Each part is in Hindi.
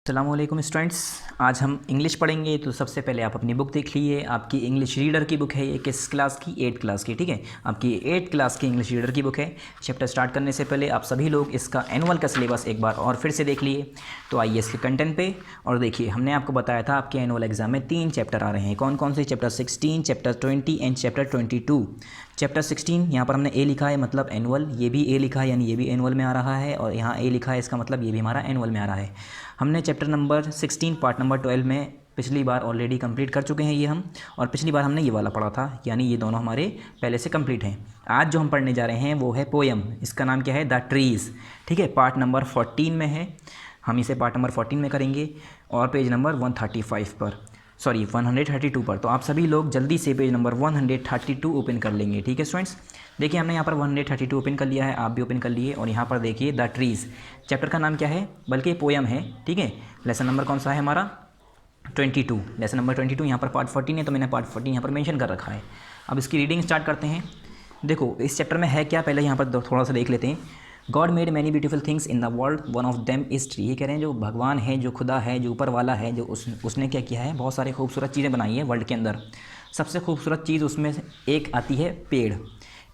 अस्सलामुअलैकुम स्टूडेंट्स। आज हम इंग्लिश पढ़ेंगे। तो सबसे पहले आप अपनी बुक देख लीजिए। आपकी इंग्लिश रीडर की बुक है ये। किस क्लास की? 8th क्लास की। ठीक है, आपकी 8th क्लास की इंग्लिश रीडर की बुक है। चैप्टर स्टार्ट करने से पहले आप सभी लोग इसका एनुअल का सिलेबस एक बार और फिर से देख लिए। तो आइए इसके कंटेंट पे और देखिए। हमने आपको बताया था आपके एनुअल एग्जाम में 3 चैप्टर आ रहे हैं। कौन कौन से? Chapter 16, chapter 20 and chapter 22। Chapter 16 यहाँ पर हमने ए लिखा है, मतलब एनुअल। ये भी ए लिखा है यानी ये भी एनुअल में आ रहा है, और यहाँ ए लिखा है इसका मतलब ये भी हमारा एनुअल में आ रहा है। हमने चैप्टर नंबर 16 पार्ट नंबर 12 में पिछली बार ऑलरेडी कंप्लीट कर चुके हैं ये हम, और पिछली बार हमने ये वाला पढ़ा था, यानी ये दोनों हमारे पहले से कंप्लीट हैं। आज जो हम पढ़ने जा रहे हैं वो है पोएम। इसका नाम क्या है? The trees. ठीक है, पार्ट नंबर 14 में है। हम इसे पार्ट नंबर 14 में करेंगे और पेज नंबर 135 पर, सॉरी 132 पर। तो आप सभी लोग जल्दी से पेज नंबर 132 ओपन कर लेंगे। ठीक है स्टूडेंट्स, देखिए हमने यहाँ पर 132 ओपन कर लिया है, आप भी ओपन कर लिए। और यहाँ पर देखिए द ट्रीज़। चैप्टर का नाम क्या है? बल्कि पोएम है। ठीक है, लेसन नंबर कौन सा है हमारा? 22। Lesson number 22। यहाँ पर पार्ट 14 है तो मैंने पार्ट 14 यहाँ पर मेंशन कर रखा है। अब इसकी रीडिंग स्टार्ट करते हैं। देखो इस चैप्टर में है क्या, पहले यहाँ पर थोड़ा सा देख लेते हैं। God made many beautiful things in the world, one of them is tree. ये कह रहे हैं जो भगवान है, जो खुदा है, जो ऊपर वाला है, जो उसने क्या किया है? बहुत सारे खूबसूरत चीज़ें बनाई है वर्ल्ड के अंदर। सबसे खूबसूरत चीज़ उसमें से एक आती है पेड़।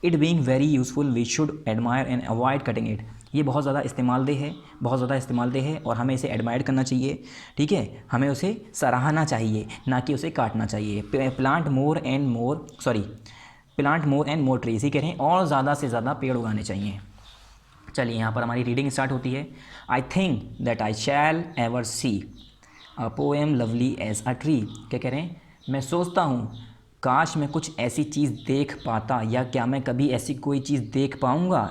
It being very useful we should admire and avoid cutting it. ये बहुत ज़्यादा इस्तेमालदेह है, बहुत ज़्यादा इस्तेमालदेह है, और हमें इसे एडमायर करना चाहिए। ठीक है, हमें उसे सराहना चाहिए, ना कि उसे काटना चाहिए। Plant more and more trees. ही कह रहे हैं और ज़्यादा से ज़्यादा पेड़ उगाने चाहिए। चलिए यहाँ पर हमारी रीडिंग स्टार्ट होती है। I think that I shall ever see a poem lovely as a tree. क्या कह रहे हैं? मैं सोचता हूँ काश मैं कुछ ऐसी चीज़ देख पाता, या क्या मैं कभी ऐसी कोई चीज़ देख पाऊँगा।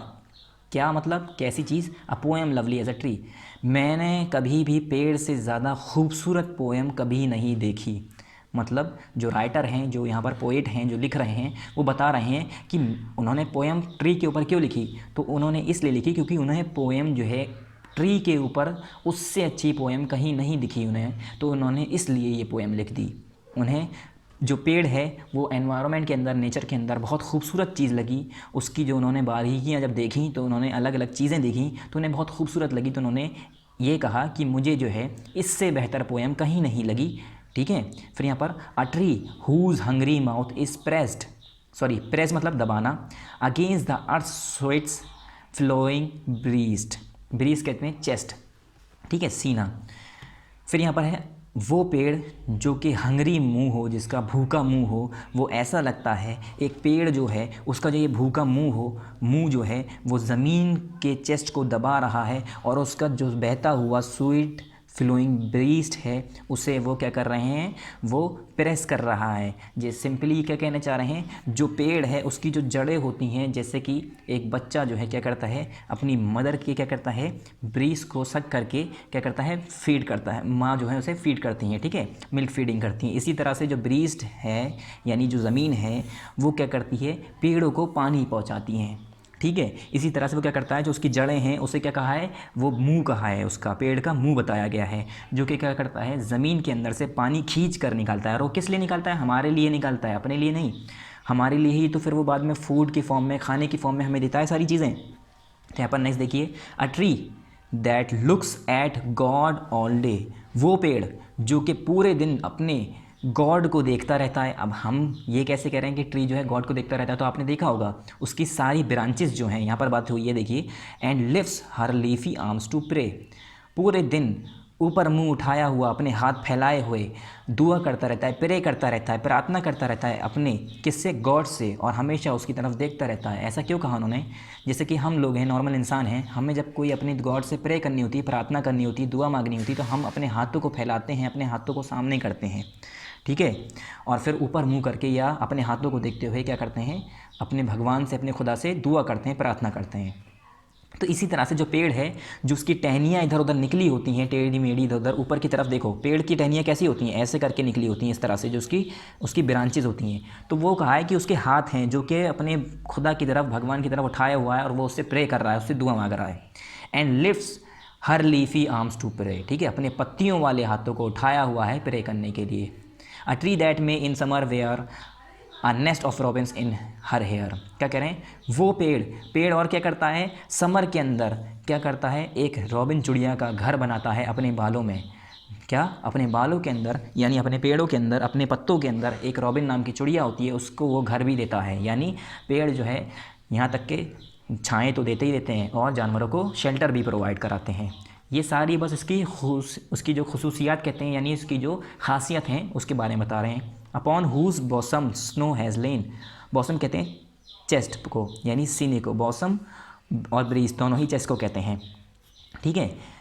क्या मतलब? कैसी चीज़? A poem lovely as a tree. मैंने कभी भी पेड़ से ज़्यादा खूबसूरत पोएम कभी नहीं देखी। मतलब जो राइटर हैं, जो यहाँ पर पोएट हैं, जो लिख रहे हैं, वो बता रहे हैं कि उन्होंने पोएम ट्री के ऊपर क्यों लिखी। तो उन्होंने इसलिए लिखी क्योंकि उन्हें पोएम जो है ट्री के ऊपर उससे अच्छी पोएम कहीं नहीं दिखी उन्हें, तो उन्होंने इसलिए ये पोएम लिख दी। उन्हें जो पेड़ है वो एनवायरनमेंट के अंदर, नेचर के अंदर बहुत खूबसूरत चीज़ लगी। उसकी जो उन्होंने बारीकियाँ जब देखी तो उन्होंने अलग अलग चीज़ें देखी तो उन्हें बहुत खूबसूरत लगी। तो उन्होंने ये कहा कि मुझे जो है इससे बेहतर पोएम कहीं नहीं लगी। ठीक है, फिर यहाँ पर a tree whose hungry mouth is pressed, sorry press मतलब दबाना, against the earth sweets flowing breast. Breast कहते हैं चेस्ट। ठीक है, सीना। फिर यहाँ पर है वो पेड़ जो कि हंगरी मुंह हो, जिसका भूखा मुंह हो, वो ऐसा लगता है। एक पेड़ जो है उसका जो ये भूखा मुंह हो, मुंह जो है वो ज़मीन के चेस्ट को दबा रहा है, और उसका जो बहता हुआ स्वीट फ्लोइंग ब्रीस्ट है उसे वो क्या कर रहे हैं? वो प्रेस कर रहा है। जे सिंपली क्या कहना चाह रहे हैं? जो पेड़ है उसकी जो जड़ें होती हैं, जैसे कि एक बच्चा जो है क्या करता है? अपनी मदर की क्या करता है? ब्रीस्ट को सक करके क्या करता है? फीड करता है। माँ जो है उसे फीड करती हैं। ठीक है, मिल्क फीडिंग करती हैं। इसी तरह से जो ब्रीस्ट है यानी जो ज़मीन है वो क्या करती है? पेड़ों को पानी पहुँचाती हैं। ठीक है, इसी तरह से वो क्या करता है? जो उसकी जड़ें हैं उसे क्या कहा है? वो मुंह कहा है, उसका पेड़ का मुंह बताया गया है, जो कि क्या करता है? ज़मीन के अंदर से पानी खींच कर निकालता है। और वो किस लिए निकालता है? हमारे लिए निकालता है, अपने लिए नहीं। हमारे लिए ही तो फिर वो बाद में फूड की फॉर्म में, खाने की फॉर्म में हमें देता है सारी चीज़ें। तो यहाँ पर नेक्स्ट देखिए, अ tree that looks at God all day. वो पेड़ जो कि पूरे दिन अपने गॉड को देखता रहता है। अब हम ये कैसे कह रहे हैं कि ट्री जो है गॉड को देखता रहता है? तो आपने देखा होगा उसकी सारी ब्रांचेस जो हैं, यहाँ पर बात हुई है देखिए, and lifts her leafy arms to pray. पूरे दिन ऊपर मुंह उठाया हुआ, अपने हाथ फैलाए हुए दुआ करता रहता है, प्रे करता रहता है, प्रार्थना करता रहता है अपने किससे? गॉड से, और हमेशा उसकी तरफ देखता रहता है। ऐसा क्यों कहा उन्होंने? जैसे कि हम लोग हैं, नॉर्मल इंसान हैं, हमें जब कोई अपनी गॉड से प्रे करनी होती है, प्रार्थना करनी होती है, दुआ मांगनी होती है, तो हम अपने हाथों को फैलाते हैं, अपने हाथों को सामने करते हैं। ठीक है, और फिर ऊपर मुंह करके या अपने हाथों को देखते हुए क्या करते हैं? अपने भगवान से, अपने खुदा से दुआ करते हैं, प्रार्थना करते हैं। तो इसी तरह से जो पेड़ है, जो उसकी टहनियाँ इधर उधर निकली होती हैं, टेढ़ी मेढ़ी इधर उधर ऊपर की तरफ, देखो पेड़ की टहनियाँ कैसी होती हैं? ऐसे करके निकली होती हैं, इस तरह से जो उसकी ब्रांचेज होती हैं। तो वो कहा है कि उसके हाथ हैं जो कि अपने खुदा की तरफ, भगवान की तरफ उठाया हुआ है, और वो उससे प्रे कर रहा है, उससे दुआ मांग रहा है। And lifts her leafy arms to pray. ठीक है, अपने पत्तियों वाले हाथों को उठाया हुआ है प्रे करने के लिए। अ tree that may in summer wear a nest of robins in her hair. क्या कह रहे हैं? वो पेड़ और क्या करता है? समर के अंदर क्या करता है? एक रॉबिन चिड़िया का घर बनाता है अपने बालों में। क्या, अपने बालों के अंदर यानी अपने पेड़ों के अंदर, अपने पत्तों के अंदर एक रॉबिन नाम की चिड़िया होती है, उसको वो घर भी देता है। यानी पेड़ जो है यहाँ तक के छाएँ तो देते ही देते हैं और जानवरों को शेल्टर भी प्रोवाइड कराते हैं। ये सारी बस उसकी जो खसूसियात कहते हैं, यानी इसकी जो खासियत हैं उसके बारे में बता रहे हैं। Upon whose bosom snow has lain, bosom कहते हैं चेस्ट को यानी सीने को, बॉसम और ब्रीज दोनों ही चेस्ट को कहते हैं, ठीक है।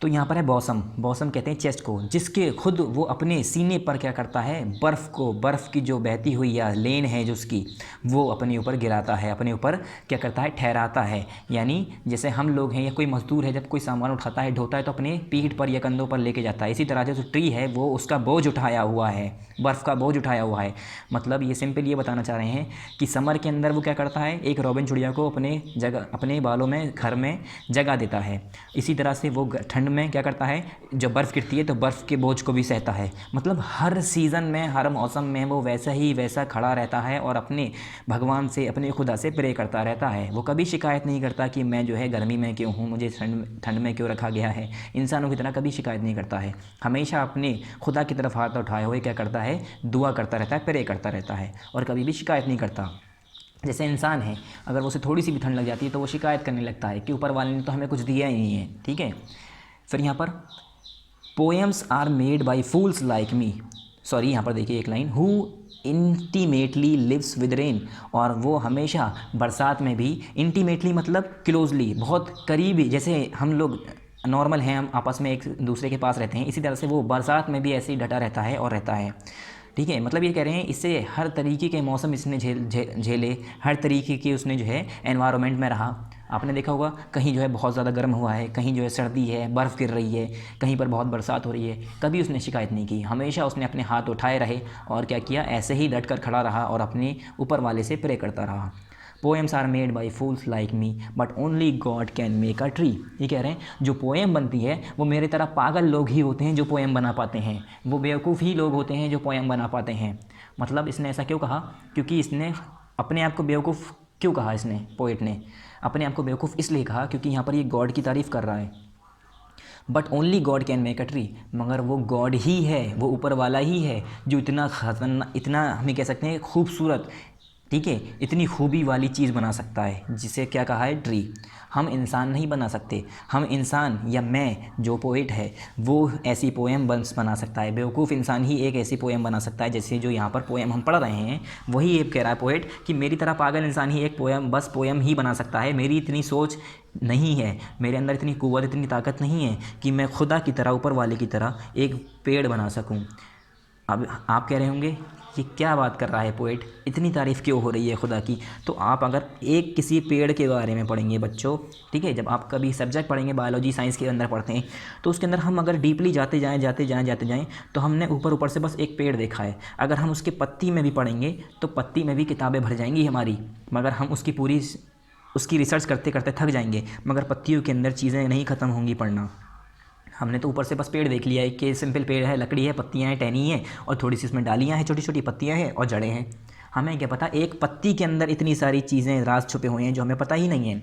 तो यहाँ पर है बॉसम, बॉसम कहते हैं चेस्ट को, जिसके खुद वो अपने सीने पर क्या करता है, बर्फ़ की जो बहती हुई या लेन है जो उसकी, वो अपने ऊपर गिराता है, अपने ऊपर क्या करता है, ठहराता है। यानी जैसे हम लोग हैं या कोई मजदूर है, जब कोई सामान उठाता है, ढोता है, तो अपने पीठ पर या कंधों पर लेके जाता है। इसी तरह जो ट्री है वो उसका बोझ उठाया हुआ है, बर्फ़ का बोझ उठाया हुआ है। मतलब ये सिंपल ये बताना चाह रहे हैं कि समर के अंदर वो क्या करता है, एक रॉबिन चिड़िया को अपने बालों में, घर में जगह देता है। इसी तरह से वो ठंड में क्या करता है, जब बर्फ़ गिरती है तो बर्फ़ के बोझ को भी सहता है। मतलब हर सीज़न में, हर मौसम में वो वैसा खड़ा रहता है और अपने भगवान से, अपने खुदा से प्रे करता रहता है। वो कभी शिकायत नहीं करता कि मैं जो है गर्मी में क्यों हूँ, मुझे ठंड में क्यों रखा गया है। इंसानों की तरह कभी शिकायत नहीं करता है, हमेशा अपने खुदा की तरफ हाथ उठाए हुए क्या करता है, दुआ करता रहता है, प्रे करता रहता है और कभी भी शिकायत नहीं करता। जैसे इंसान है, अगर उसे थोड़ी सी भी ठंड लग जाती है तो वो शिकायत करने लगता है कि ऊपर वाले ने तो हमें कुछ दिया ही नहीं है, ठीक है। फिर यहाँ पर poems are made by fools like me, sorry यहाँ पर देखिए एक line, who intimately lives with rain, और वो हमेशा बरसात में भी, इंटीमेटली मतलब क्लोजली, बहुत करीबी, जैसे हम लोग नॉर्मल हैं, हम आपस में एक दूसरे के पास रहते हैं, इसी तरह से वो बरसात में भी ऐसे ही डटा रहता है और रहता है, ठीक है। मतलब ये कह रहे हैं इससे हर तरीके के मौसम इसने झेले, हर तरीके की उसने जो है एनवायरनमेंट में रहा। आपने देखा होगा कहीं जो है बहुत ज़्यादा गर्म हुआ है, कहीं जो है सर्दी है, बर्फ़ गिर रही है, कहीं पर बहुत बरसात हो रही है, कभी उसने शिकायत नहीं की, हमेशा उसने अपने हाथ उठाए रहे और क्या किया, ऐसे ही डट कर खड़ा रहा और अपने ऊपर वाले से प्रे करता रहा। Poems are made by fools like me but only God can make a tree, ये कह रहे हैं जो पोएम बनती है वो मेरे तरह पागल लोग ही होते हैं जो पोएम बना पाते हैं, वो बेवकूफ़ ही लोग होते हैं जो पोएम बना पाते हैं। मतलब इसने ऐसा क्यों कहा, क्योंकि इसने अपने आप को बेवकूफ़ क्यों कहा, इसने पोएट ने अपने आप को बेवकूफ़ इसलिए कहा क्योंकि यहाँ पर ये गॉड की तारीफ़ कर रहा है। But only God can make a tree, मगर वो गॉड ही है, वो ऊपर वाला ही है जो इतना खतरनाक, इतना हमें कह सकते हैं खूबसूरत, ठीक है, इतनी खूबी वाली चीज़ बना सकता है, जिसे क्या कहा है, ट्री। हम इंसान नहीं बना सकते, हम इंसान या मैं जो पोएट है वो ऐसी पोएम बना सकता है, बेवकूफ़ इंसान ही एक ऐसी पोएम बना सकता है, जैसे जो यहाँ पर पोएम हम पढ़ रहे हैं वही ये कह रहा है पोएट कि मेरी तरह पागल इंसान ही एक पोएम, बस पोएम ही बना सकता है। मेरी इतनी सोच नहीं है, मेरे अंदर इतनी कुव्वत, इतनी ताकत नहीं है कि मैं खुदा की तरह, ऊपर वाले की तरह एक पेड़ बना सकूँ। अब आप कह रहे होंगे कि क्या बात कर रहा है पोएट, इतनी तारीफ़ क्यों हो रही है खुदा की। तो आप अगर एक किसी पेड़ के बारे में पढ़ेंगे बच्चों, ठीक है, जब आप कभी सब्जेक्ट पढ़ेंगे, बायोलॉजी साइंस के अंदर पढ़ते हैं, तो उसके अंदर हम अगर डीपली जाते जाएँ तो हमने ऊपर से बस एक पेड़ देखा है। अगर हम उसके पत्ती में भी पढ़ेंगे तो पत्ती में भी किताबें भर जाएंगी हमारी, मगर हम उसकी रिसर्च करते करते थक जाएंगे, मगर पत्तियों के अंदर चीज़ें नहीं ख़त्म होंगी पढ़ना। हमने तो ऊपर से बस पेड़ देख लिया है कि सिंपल पेड़ है, लकड़ी है, पत्तियां हैं, टहनी है और थोड़ी सी उसमें डालियां हैं, छोटी छोटी पत्तियां हैं और जड़ें हैं। हमें क्या पता एक पत्ती के अंदर इतनी सारी चीज़ें, राज छुपे हुए हैं जो हमें पता ही नहीं है,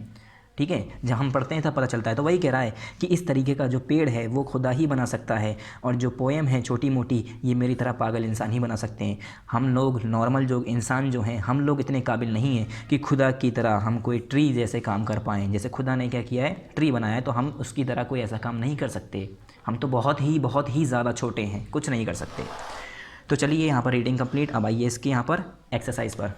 ठीक है। जब हम पढ़ते हैं तब पता चलता है। तो वही कह रहा है कि इस तरीके का जो पेड़ है वो खुदा ही बना सकता है, और जो पोएम है छोटी मोटी, ये मेरी तरह पागल इंसान ही बना सकते हैं। हम लोग नॉर्मल जो इंसान जो हैं, हम लोग इतने काबिल नहीं हैं कि खुदा की तरह हम कोई ट्री जैसे काम कर पाएँ। जैसे खुदा ने क्या किया है, ट्री बनाया है, तो हम उसकी तरह कोई ऐसा काम नहीं कर सकते। हम तो बहुत ही ज़्यादा छोटे हैं, कुछ नहीं कर सकते। तो चलिए यहाँ पर रीडिंग कंप्लीट। अब आइए इसके यहाँ पर एक्सरसाइज पर।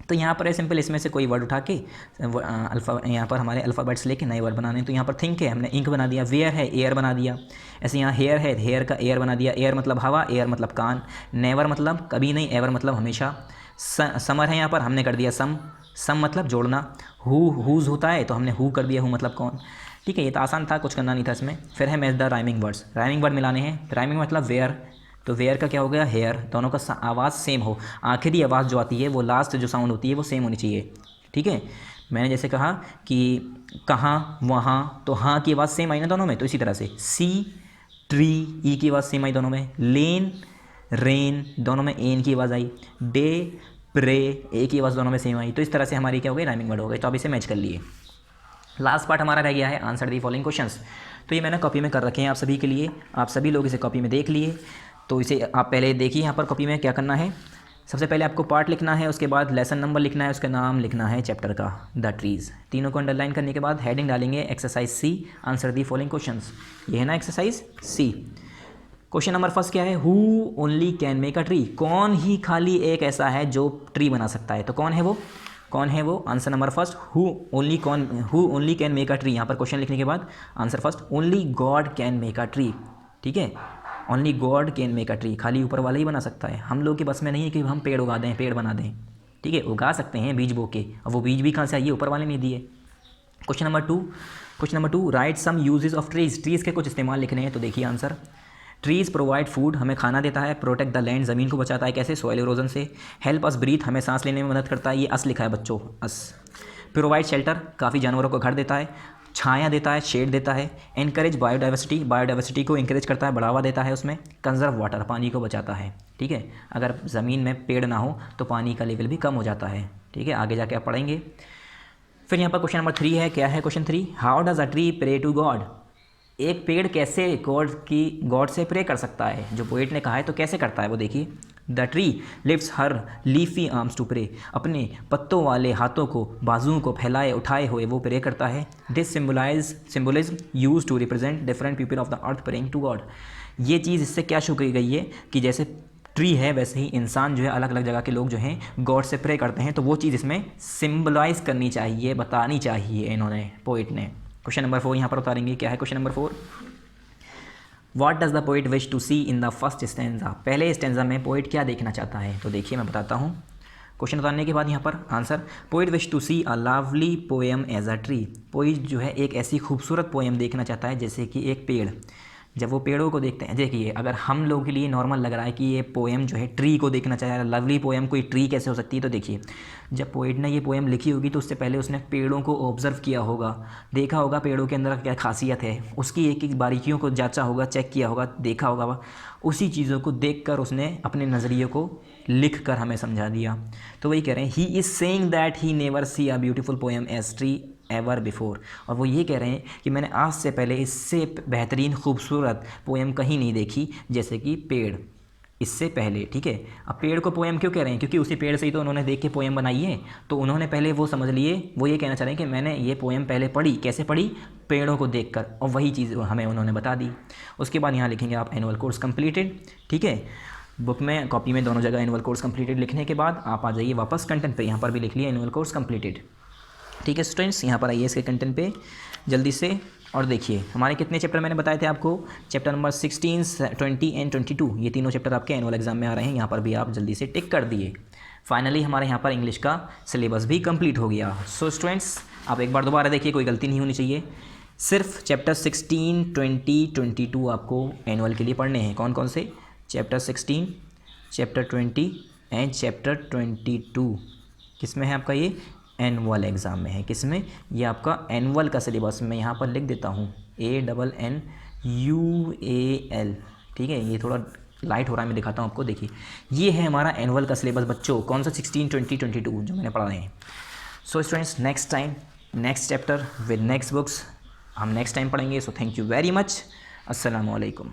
तो यहाँ पर है सिंपल, इसमें से कोई वर्ड उठा के यहाँ पर हमारे अल्फ़ाबेट्स लेके नए वर्ड बनाने। तो यहाँ पर थिंक है, हमने इंक बना दिया, वेयर है, एयर बना दिया। ऐसे यहाँ हेयर है, हेयर का एयर बना दिया। एयर मतलब हवा, एयर मतलब कान। नेवर मतलब कभी नहीं, एवर मतलब हमेशा। समर है यहाँ पर, हमने कर दिया सम मतलब जोड़ना। हुज़ होता है तो हमने हु कर दिया, हु मतलब कौन, ठीक है। ये तो आसान था, कुछ करना नहीं था इसमें। फिर है match the rhyming words, rhyming word मिलाने हैं। राइमिंग मतलब वेयर, तो वेयर का क्या हो गया, हेयर। दोनों का आवाज़ सेम हो, आखिरी आवाज़ जो आती है वो लास्ट जो साउंड होती है वो सेम होनी चाहिए, ठीक है। मैंने जैसे कहा कि कहाँ, वहाँ, तो हाँ की आवाज़ सेम आई ना दोनों में, तो इसी तरह से सी, ट्री, ई की आवाज़ सेम आई दोनों में। लेन, रेन, दोनों में एन की आवाज़ आई। डे, प्रे, ए की आवाज़ दोनों में सेम आई। तो इस तरह से हमारी क्या हो गई, राइमिंग वर्ड हो गई। तो अब इसे मैच कर लिए। लास्ट पार्ट हमारा रह गया है आंसर दी फॉलोइंग क्वेश्चंस। तो ये मैंने कॉपी में कर रखे हैं आप सभी के लिए, आप सभी लोग इसे कॉपी में देख लिए। तो इसे आप पहले देखिए यहाँ पर कॉपी में क्या करना है। सबसे पहले आपको पार्ट लिखना है, उसके बाद लेसन नंबर लिखना है, उसका नाम लिखना है चैप्टर का, द ट्रीज़। तीनों को अंडरलाइन करने के बाद हेडिंग डालेंगे exercise C, answer the following questions. ये है ना exercise C. Question number first क्या है, who only can make a tree. कौन ही खाली एक ऐसा है जो ट्री बना सकता है। तो कौन है वो, कौन है वो। Answer number first who only can make a tree. यहाँ पर क्वेश्चन लिखने के बाद answer first, only God can make a tree. ठीक है, only God can make a tree, खाली ऊपर वाला ही बना सकता है। हम लोग के बस में नहीं है कि हम पेड़ उगा दें, पेड़ बना दें। ठीक है, उगा सकते हैं बीज बो के, अब वो बीज भी कहाँ से आइए, ऊपर वाले ने दिए। Question number two write some uses of trees. Trees के कुछ इस्तेमाल लिखने हैं। तो देखिए आंसर, ट्रीज़ प्रोवाइड फूड, हमें खाना देता है। प्रोटेक्ट द लैंड, ज़मीन को बचाता है। कैसे, सॉइल इरोजन से। हेल्प अस ब्रीथ, हमें सांस लेने में मदद करता है। ये अस लिखा है बच्चों, अस। प्रोवाइड शेल्टर, काफ़ी जानवरों को घर देता है। छाया देता है, शेड देता है। एनकरेज बायोडाइवर्सिटी, बायोडाइवर्सिटी को इंकरेज करता है, बढ़ावा देता है उसमें। कंजर्व वाटर, पानी को बचाता है। ठीक है, अगर ज़मीन में पेड़ ना हो तो पानी का लेवल भी कम हो जाता है। ठीक है, आगे जाके आप पढ़ेंगे। फिर यहाँ पर क्वेश्चन नंबर 3 है, क्या है question 3, how does a tree pray to God. एक पेड़ कैसे गॉड से प्रे कर सकता है। जो पोएट ने कहा है तो कैसे करता है वो देखिए। The tree lifts her leafy arms to pray, अपने पत्तों वाले हाथों को, बाजुओं को फैलाए उठाए हुए वो प्रे करता है। This symbolism use to represent different people of the earth praying to God. ये चीज़ इससे क्या शो की गई है कि जैसे ट्री है वैसे ही इंसान जो है, अलग अलग जगह के लोग जो हैं गॉड से प्रे करते हैं। तो वो चीज़ इसमें सिम्बलाइज करनी चाहिए, बतानी चाहिए इन्होंने, पोइट ने। क्वेश्चन नंबर 4 यहाँ पर उतारेंगे, क्या है question number 4, what does the poet wish to see in the first stanza. पहले स्टेंजा में पोइट क्या देखना चाहता है। तो देखिए मैं बताता हूँ। क्वेश्चन उतारने के बाद यहाँ पर answer, poet wish to see a lovely poem as a tree. Poet जो है एक ऐसी खूबसूरत पोएम देखना चाहता है जैसे कि एक पेड़। जब वो पेड़ों को देखते हैं, देखिए अगर हम लोगों के लिए नॉर्मल लग रहा है कि ये पोएम जो है ट्री को देखना चाह रहा है, लवली पोएम कोई ट्री कैसे हो सकती है। तो देखिए जब पोएट ने ये पोएम लिखी होगी तो उससे पहले उसने पेड़ों को ऑब्जर्व किया होगा, देखा होगा पेड़ों के अंदर क्या खासियत है, उसकी एक एक बारीकियों को जांचा होगा, चेक किया होगा, देखा होगा। उसी चीज़ों को देख कर उसने अपने नज़रिए को लिख कर हमें समझा दिया। तो वही कह रहे हैं, he is saying that he never see a beautiful poem as tree ever before. और वो ये कह रहे हैं कि मैंने आज से पहले इससे बेहतरीन खूबसूरत पोएम कहीं नहीं देखी जैसे कि पेड़, इससे पहले। ठीक है, अब पेड़ को पोएम क्यों कह रहे हैं, क्योंकि उसी पेड़ से ही तो उन्होंने देख के पोएम बनाई है। तो उन्होंने पहले वो समझ लिए, वो ये कहना चाह रहे हैं कि मैंने ये पोएम पहले पढ़ी, कैसे पढ़ी, पेड़ों को देखकर, और वही चीज़ हमें उन्होंने बता दी। उसके बाद यहाँ लिखेंगे आप एनुअल कोर्स कंप्लीटेड। ठीक है, बुक में कॉपी में दोनों जगह एनुअल कोर्स कंप्लीटेड लिखने के बाद आप आ जाइए वापस कंटेंट पे, यहाँ पर भी लिख लिए एनुअल कोर्स कंप्लीटेड। ठीक है स्टूडेंट्स, यहाँ पर आइए इसके कंटेंट पे जल्दी से। और देखिए हमारे कितने चैप्टर मैंने बताए थे आपको, चैप्टर नंबर 16, 20 एंड 22, ये तीनों चैप्टर आपके एनुअल एग्जाम में आ रहे हैं। यहाँ पर भी आप जल्दी से टिक कर दिए। फाइनली हमारे यहाँ पर इंग्लिश का सिलेबस भी कंप्लीट हो गया। सो स्टूडेंट्स आप एक बार दोबारा देखिए, कोई गलती नहीं होनी चाहिए। सिर्फ चैप्टर 16, 20, 22 आपको एनुअल के लिए पढ़ने हैं। कौन कौन से, चैप्टर 16, चैप्टर 20 एंड चैप्टर 22। किस में है आपका, ये एनुअल एग्ज़ाम में है। किस में, ये आपका एनुअल का सिलेबस मैं यहाँ पर लिख देता हूँ, ANNUAL। ठीक है, ये थोड़ा लाइट हो रहा है, मैं दिखाता हूँ आपको। देखिए ये है हमारा एनुअल का सिलेबस बच्चों, कौन सा, 16, 20, 22 जो मैंने पढ़ा है। So students next time next chapter with next books हम नेक्स्ट टाइम पढ़ेंगे। So thank you very much. अस्सलामु अलैकुम।